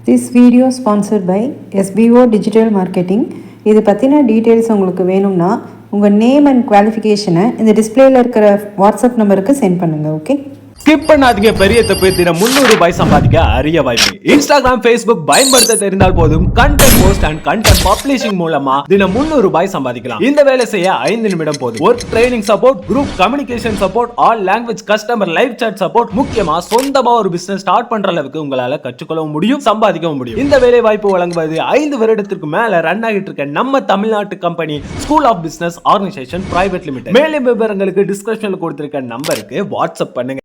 This video sponsored by SBO Digital Marketing. இது பற்றின details உங்களுக்கு வேணும்னா உங்கள் நேம் அண்ட் குவாலிஃபிகேஷனை இந்த டிஸ்பிளேல இருக்கிற வாட்ஸ்அப் நம்பருக்கு சென்ட் பண்ணுங்கள். ஓகே, ஸ்கிப் பண்ணாதீங்க. பெரிய தப்பு. தினம் 300 ரூபாய் சம்பாதிக்க அரிய வாய்ப்பு. இன்ஸ்டாகிராம், ஃபேஸ்புக் பயன்படுத்த தெரிந்தால் போதும். Content post and content publishing மூலமா தினம் 300 ரூபாய் சம்பாதிக்கலாம். இந்த வேலை செய்ய 5 நிமிடம் போதும். Work training support, group communication support, all language customer live chat support, முக்கியமா சொந்தமா ஒரு பிசினஸ் ஸ்டார்ட் பண்ற அளவுக்கு உங்களால கற்றுக்கொள்ளவும் முடியும், சம்பாதிக்கவும் முடியும். இந்த வேலை வாய்ப்பு வழங்குவது 5 வருடத்திற்கு மேல ரன் ஆகிட்டு இருக்க நம்ம தமிழ்நாட்டு company school of business organisation private limited. மேலும் விவரங்களுக்கு டிஸ்கிரிப்ஷன்ல கொடுத்திருக்க நம்பருக்கு வாட்ஸ்அப் பண்ணுங்க.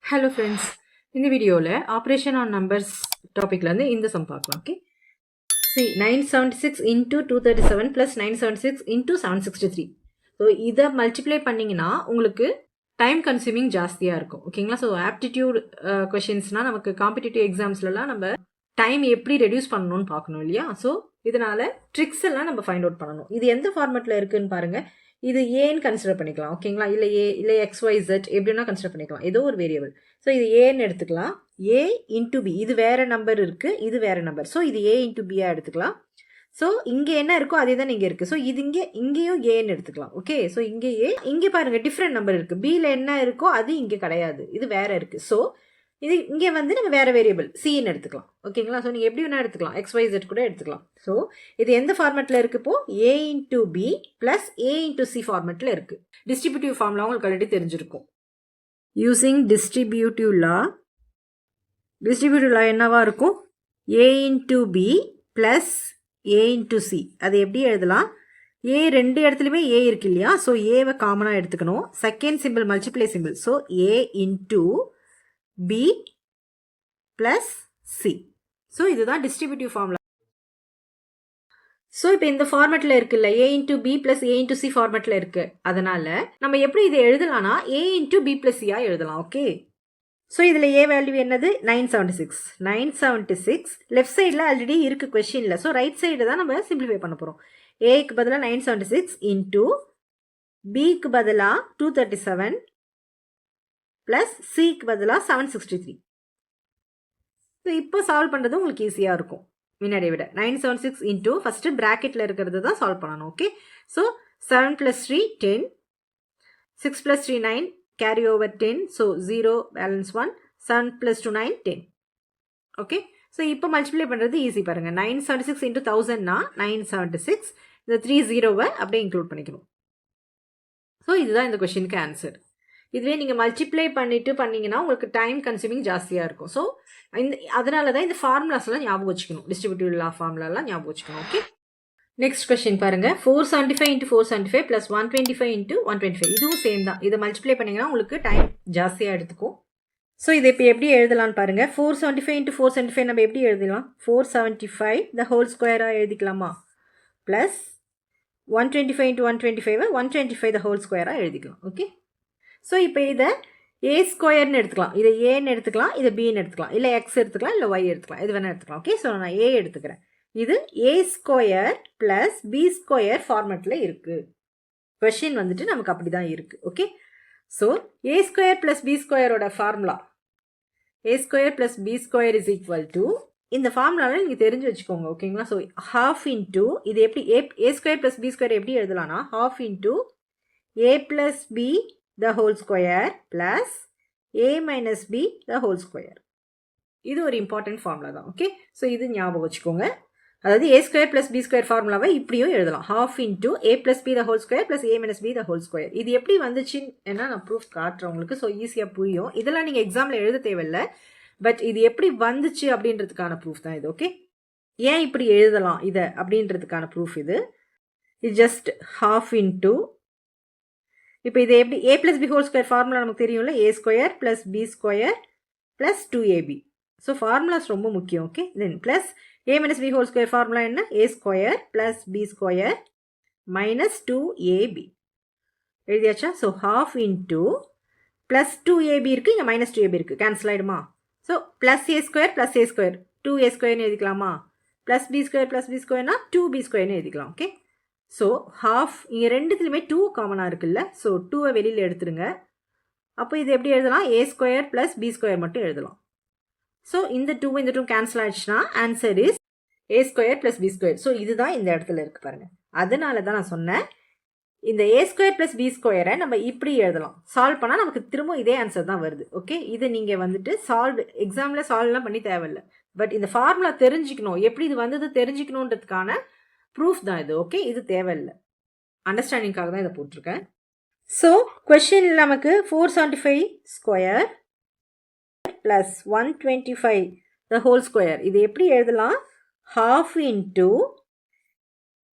ஹலோ ஃப்ரெண்ட்ஸ், இந்த வீடியோவில் ஆப்ரேஷன் ஆன் நம்பர்ஸ் டாப்பிக்லேருந்து இந்த சம் பார்க்கலாம். Okay, C 976 into 237 plus 976 into 763. So இதை மல்டிப்ளை பண்ணிங்கன்னா உங்களுக்கு டைம் கன்சியூமிங் ஜாஸ்தியாக இருக்கும். ஓகேங்களா? ஸோ ஆப்டிடியூட் கொஷின்ஸ்னால் நமக்கு காம்படிட்டிவ் எக்ஸாம்ஸ்லலாம் நம்ம டைம் எப்படி ரெடியூஸ் பண்ணணும்னு பார்க்கணும் இல்லையா? ஸோ இதனால் ட்ரிக்ஸ் எல்லாம் நம்ம ஃபைண்ட் அவுட் பண்ணணும். இது எந்த ஃபார்மெட்டில் இருக்குதுன்னு பாருங்கள். இது ஏன்னு கன்சிடர் பண்ணிக்கலாம். ஓகேங்களா? இல்லை XYZ எப்படின்னா கன்சிடர் பண்ணிக்கலாம், ஏதோ ஒரு வேரியபிள். ஸோ இது ஏன்னு எடுத்துக்கலாம். ஏ இன்ட்டு பி, இது வேறு நம்பர் இருக்குது, இது வேறு நம்பர். ஸோ இது ஏ இன்ட்டு பியாக எடுத்துக்கலாம். ஸோ இங்கே என்ன இருக்கோ அதே தான் இங்கே இருக்குது. ஸோ இது இங்கேயும் ஏன்னு எடுத்துக்கலாம். ஓகே, ஸோ இங்கே ஏ, இங்கே பாருங்கள் டிஃப்ரெண்ட் நம்பர் இருக்குது. பியில் என்ன இருக்கோ அது இங்கே கிடையாது, இது வேறு இருக்குது. ஸோ இது இங்கே வந்து நம்ம வேறு வேரியபிள் சின்னு எடுத்துக்கலாம். ஓகேங்களா? ஸோ நீங்கள் எப்படி வேணால் எடுத்துக்கலாம், XYZ கூட எடுத்துக்கலாம். ஸோ இது எந்த ஃபார்மெட்டில் இருக்குது? இப்போ ஏ into B plus A into C ஃபார்மெட்டில் இருக்குது. டிஸ்ட்ரிபியூட்டிவ் ஃபார்ம்லாம் உங்களுக்கு ஆல்ரெடி தெரிஞ்சிருக்கும். யூஸிங் டிஸ்ட்ரிபியூட்டிவ் லா என்னவா இருக்கும்? ஏ into B plus A into C. அது எப்படி எழுதலாம்? ஏ ரெண்டு இடத்துலையுமே ஏ இருக்கு இல்லையா? ஸோ ஏவை காமனாக எடுத்துக்கணும். Second simple multiply simple. So A into B plus C. So இதுதான் டிஸ்ட்ரிபியூட்டிவ் ஃபார்முலா. ஸோ இப்போ இந்த ஃபார்மெட்டில் இருக்குல்ல, A into B plus A into C ஃபார்மெட்டில் இருக்கு. அதனால நம்ம எப்படி இதை எழுதலாம்னா ஏ இன்ட்டு பி பிளஸ் சியா எழுதலாம். ஓகே, ஸோ இதில் ஏ வேல்யூ என்னது? 976. லெஃப்ட் சைடில் ஆல்ரெடி இருக்கு கொஸ்டின்ல. ஸோ ரைட் சைடு தான் நம்ம சிம்பிளிஃபை பண்ண போகிறோம். ஏக்கு பதிலாக 976 இன்ட்டு பிக்கு பதிலாக 237 ப்ளஸ் சிக்கு பதிலாக 763. ஸோ இப்போ சால்வ் பண்ணுறது உங்களுக்கு ஈஸியாக இருக்கும் முன்னாடியை விட. 976 இன்ட்டு ஃபஸ்ட்டு ப்ராக்கெட்டில் இருக்கிறது தான் சால்வ் பண்ணணும். Okay, so 7 + 3 10, 6 + 3 9, carry over 10, so 0 balance 1, 7 + 2 9 10. Okay, so இப்போ மல்டிப்ளை பண்ணுறது ஈஸி பாருங்கள். 976 இன்ட்டு 1000னா 976. இந்த 3 0வை அப்படியே இன்க்ளூட் பண்ணிக்கணும். ஸோ இதுதான் இந்த கொஷினுக்கு ஆன்சர். இதுவே நீங்கள் மல்டிப்ளை பண்ணிங்கன்னா உங்களுக்கு டைம் கன்சியூமிங் ஜாஸ்தியாக இருக்கும். ஸோ அதனால தான் இந்த ஃபார்முலாஸ்லாம் ஞாபகம் வச்சுக்கணும். டிஸ்ட்ரிபியூட்டிவ் லா ஃபார்முலாலாம் ஞாபகம் வச்சுக்கணும். ஓகே, நெக்ஸ்ட் கொஸ்டின் பாருங்கள். 475 இன்ட்டு 475 ப்ளஸ் 125 இன்ட்டு 125. இதுவும் சேம் தான். இதை மல்டிப்ளை பண்ணிங்கன்னா உங்களுக்கு டைம் ஜாஸ்தியாக எடுத்துக்கும். ஸோ இதை இப்போ எப்படி எழுதலான்னு பாருங்கள். 475 இன்ட்டு 475 நம்ம எப்படி எழுதலாம்? 475 த ஹோல் ஸ்கொயராக எழுதிக்கலாமா? ப்ளஸ் 125 இன்ட்டு 125 125 த ஹோல் ஸ்கொயராக எழுதிக்கலாம். ஓகே, ஸோ இப்போ இதை ஏ ஸ்கொயர்னு எடுத்துக்கலாம், இதை ஏன்னு எடுத்துக்கலாம், இதை பின்னு எடுத்துக்கலாம், இல்லை எக்ஸ் எடுத்துக்கலாம், இல்லை ஒய் எடுத்துக்கலாம், இது வேணால் எடுத்துக்கலாம். ஓகே, ஸோ நான் ஏ எடுத்துக்கிறேன். இது A square plus B square ஃபார்மெட்டில் இருக்குது. கொஷின் வந்துட்டு நமக்கு அப்படி தான் இருக்குது. Okay, so A square plus B ஸ்கொயரோட formula A square plus B square is equal to, இந்த ஃபார்முலாவில் நீங்கள் தெரிஞ்சு வச்சுக்கோங்க. ஓகேங்களா? ஸோ ஹாஃப் இன்ட்டு இது எப்படி A square plus B square எப்படி எழுதலாம்னா half into A plus B the whole square plus a minus b the whole square. இது ஒரு இம்பார்ட்டன்ட் ஃபார்முலா தான். ஓகே, ஸோ இது ஞாபகம் வச்சுக்கோங்க. அதாவது A square plus B square ஃபார்முலாவை இப்படியும் எழுதலாம். Half into A plus B the whole square plus A minus B the whole square. இது எப்படி வந்துச்சுன்னு நான் ப்ரூஃப் காட்டுறேன் உங்களுக்கு. ஸோ ஈஸியாக புரியும். இதெல்லாம் நீங்கள் எக்ஸாமில் எழுத தேவையில்லை, பட் இது எப்படி வந்துச்சு அப்படின்றதுக்கான ப்ரூஃப் தான் இது. ஓகே, ஏன் இப்படி எழுதலாம் இதை அப்படின்றதுக்கான ப்ரூஃப் இது. இது ஜஸ்ட் ஹாஃப் இன்ட்டு, இப்போ இது எப்படி A plus B whole square formula நமக்கு தெரியும்ல, A square plus B square plus 2ab. So formulas ரொம்ப முக்கியம். Okay, then plus A minus B whole square formula என்ன? A square plus B square minus 2ab. எழுதியாச்சா? So half into plus 2ab இருக்குது, இங்கே minus 2ab இருக்குது, cancel ஆகிடுமா? So plus A square plus A square 2a ஸ்கொயர்னு எழுதிக்கலாமா? Plus B ஸ்கொயர்னா 2b ஸ்கொயர்னு எழுதிக்கலாம். Okay, so half இங்கே ரெண்டுத்துலையுமே 2 காமனாக இருக்குல்ல, ஸோ 2வை வெளியில் எடுத்துருங்க. அப்போ இது எப்படி எழுதலாம்? A square plus B square மட்டும் எழுதலாம். ஸோ இந்த 2 இந்த 2 கேன்சல் ஆயிடுச்சுன்னா answer is a square plus B square. So இதுதான் இந்த இடத்துல இருக்கு பாருங்க. அதனால தான் நான் சொன்னேன் இந்த a ஸ்கொயர் ப்ளஸ் பி ஸ்கொயரை நம்ம இப்படி எழுதலாம். சால்வ் பண்ணால் நமக்கு திரும்ப இதே ஆன்சர் தான் வருது. ஓகே, இது நீங்கள் வந்துட்டு எக்ஸாமில் சால்வ்லாம் பண்ணி தேவையில்லை. பட் இந்த ஃபார்முலா தெரிஞ்சுக்கணும், எப்படி இது வந்தது தெரிஞ்சுக்கணுன்றதுக்கான ப்ரூஃப் தான் இது. ஓகே, இது தேவையில்லை, அண்டர்ஸ்டாண்டிங்காக தான் இதை போட்டிருக்கேன். ஸோ கொஷின் நமக்கு 475 square plus 125 the whole square. இது எப்படி எழுதலாம்? half இன்ட்டு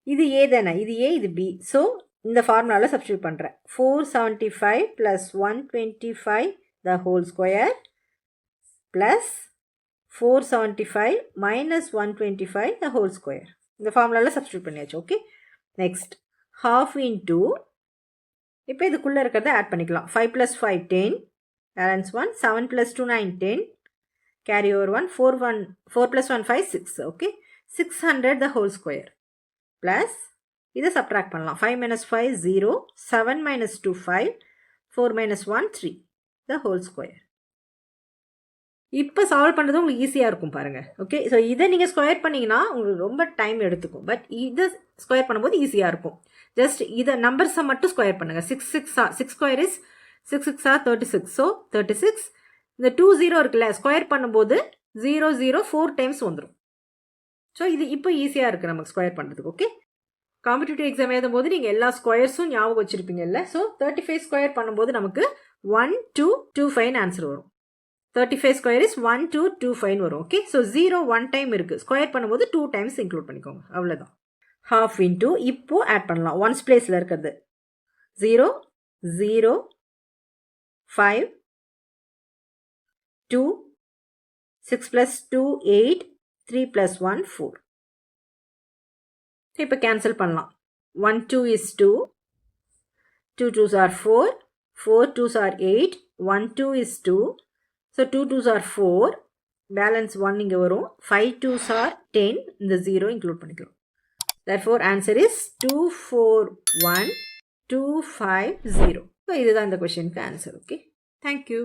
இது ஏ தானே, இது ஏ இது பி. ஸோ இந்த ஃபார்முலாவில் சப்ஸ்டியூட் பண்ணுறேன். 475 plus 125 the whole square plus 475 minus 125 the whole square. இந்த ஃபார்முலாவில் சப்ஸ்டியூட் பண்ணியாச்சு. ஓகே, நெக்ஸ்ட் half இன்ட்டு இப்போ இதுக்குள்ளே இருக்கிறத ஆட் பண்ணிக்கலாம். 5 plus 5 10, balance 1, 7 plus 2 9 10, carry over 1, 4 plus 1 5 6. Okay, 600 த ஹோல் ஸ்கொயர் ப்ளஸ் இதை சப்ட்ராக்ட் பண்ணலாம். 5 மைனஸ் 5 0, 7 மைனஸ் 2 5, 4 மைனஸ் 1 3 த ஹோல் ஸ்கொயர். இப்போ சால்வ் பண்ணுறது உங்களுக்கு ஈஸியாக இருக்கும் பாருங்கள். ஓகே, ஸோ இதை நீங்கள் ஸ்கொயர் பண்ணிங்கன்னா உங்களுக்கு ரொம்ப டைம் எடுத்துக்கும். பட் இதை ஸ்கொயர் பண்ணும்போது ஈஸியாக இருக்கும். ஜஸ்ட் இதை நம்பர்ஸை மட்டும் ஸ்கொயர் பண்ணுங்கள். 6 ஸ்கொயர் இஸ் 6 6 36. ஸோ 36 இந்த 2 0 இருக்குல்ல, ஸ்கொயர் பண்ணும்போது 0 0 4 டைம்ஸ் வந்துடும். ஸோ இது இப்போ ஈஸியாக இருக்குது நமக்கு ஸ்கொயர் பண்ணுறதுக்கு. ஓகே, காம்படிட்டிவ் எக்ஸாம் எழுதும் போது நீங்கள் எல்லா ஸ்கொயர்ஸும் ஞாபகம் வச்சுருப்பீங்கல்ல. ஸோ 35 ஸ்கொயர் பண்ணும்போது நமக்கு 1225 ஆன்சர் வரும். 35 ஸ்கொயர் இஸ் 1225 வரும். ஓகே, ஸோ 0 1 டைம் இருக்குது, ஸ்கொயர் பண்ணும்போது 2 டைம்ஸ் இன்க்ளூட் பண்ணிக்கோங்க, அவ்வளோதான். half இன்ட்டு இப்போ ஆட் பண்ணலாம். ஒன்ஸ் பிளேஸில் இருக்கிறது 0 0 5 2 6 ப்ளஸ் 2 8 3 ப்ளஸ் 1 4. இப்போ கேன்சல் பண்ணலாம். 1 2 is 2, 2 2s are 4, 4 2s are 8, 1 2 is 2, so 2 2s are 4, balance 1 இங்கே வரும். 5 2s are 10, இந்த 0 இன்க்ளூட் பண்ணிக்கலாம். Therefore answer is 241 250. So இதுதான் இந்த கொஸ்டினுக்கு ஆன்சர். Okay, thank you.